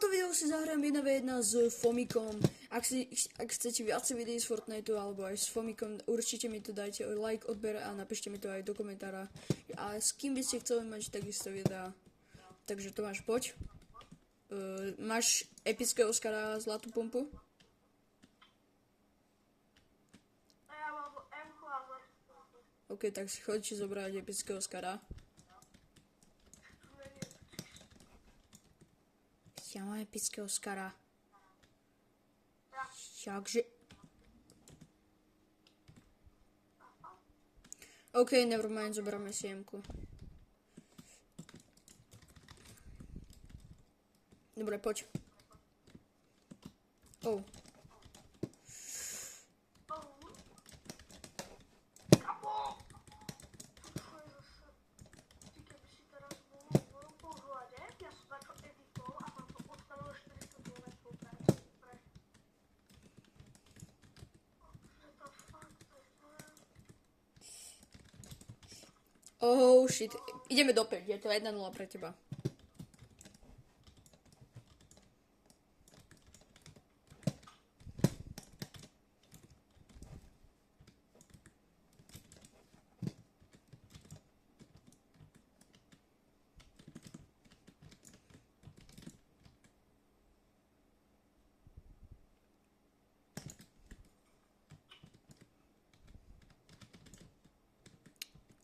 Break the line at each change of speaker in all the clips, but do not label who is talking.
toto video si zahrám 1v1 s Fomikom. Ak chcete viacej videí z Fortniteu alebo aj s Fomikom, určite mi to dajte like, odber a napíšte mi to aj do komentára. A s kým by ste chceli mať takisto videá. Takže Tomáš, poď. Máš epického Oscara zlatú pumpu?
Ja mám M-ku a zlatú pumpu.
OK, tak si chodíte zobrať epického Oscara. Ja mám epického Oscara. Jakže... OK, nevermind, zoberáme si M-ku. Dobre, poď. Oh. Oh shit. Ideme do 5, je to 1-0 pre teba.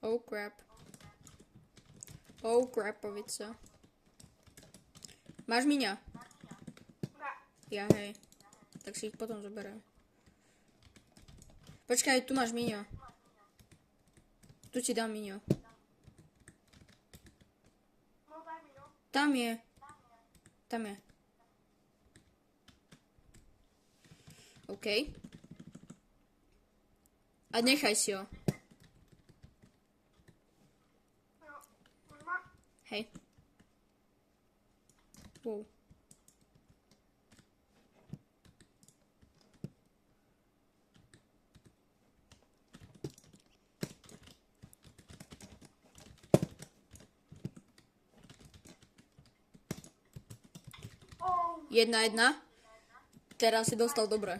Oh crap. Oh crapovica. Máš miňa? Ja hej. Tak si ich potom zoberiem. Počkaj, tu máš miňo. Tu ti dám miňo. Tam je. Tam je. OK. A nechaj si ho. Hej. Wow. Jedna. Teraz si dostal dobre.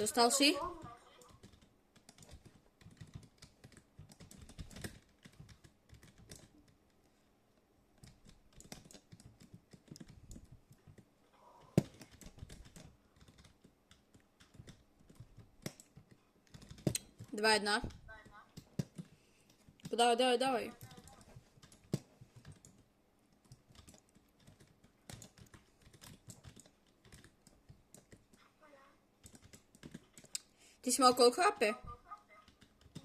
Dostal si? Dva, jedna. Dávaj. Ty si mal koľko AP?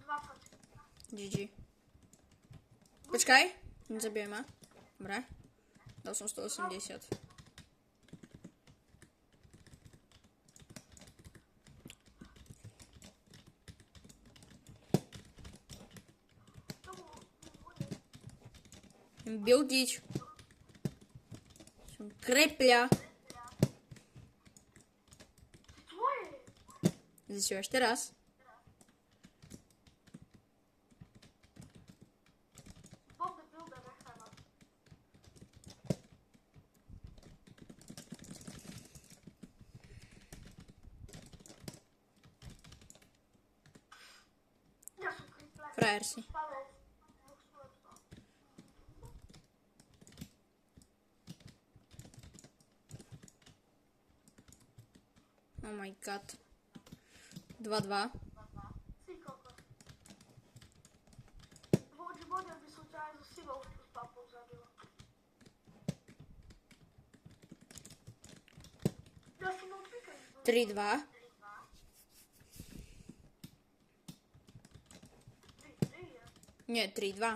20.
GG. Počkaj, nezabijem ma. Dobre. Dal som 180. Buildiť. Som krepľa. Zistíš teraz. Frajer si. Oh my god. 2-2.
By som ťa aj so silou s papou zabila. Ja som mal
3-2. Nie, 3-2.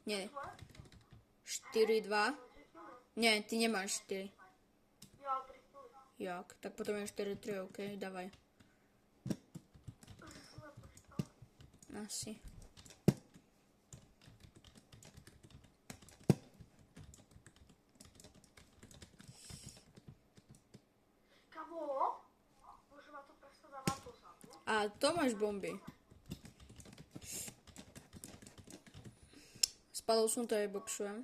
Nie. 4-2. Nie, ty nemáš 4. Jak? Tak potom je 4-3, ok, dávaj. Asi.
Kamo, môže ma to presne dávať pozadu.
A to máš bomby. Spadol som to aj boxujem.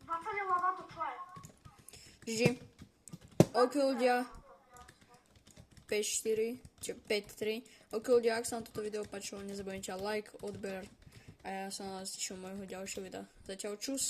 Vácane lava to čo je?
GG. Ok ľudia. 5-4, či 5-3. Ok ľudia, ak sa vám toto video páčilo, nezabudnite like, odber a ja sa na vás teším mojho ďalšieho videa. Zatiaľ čus.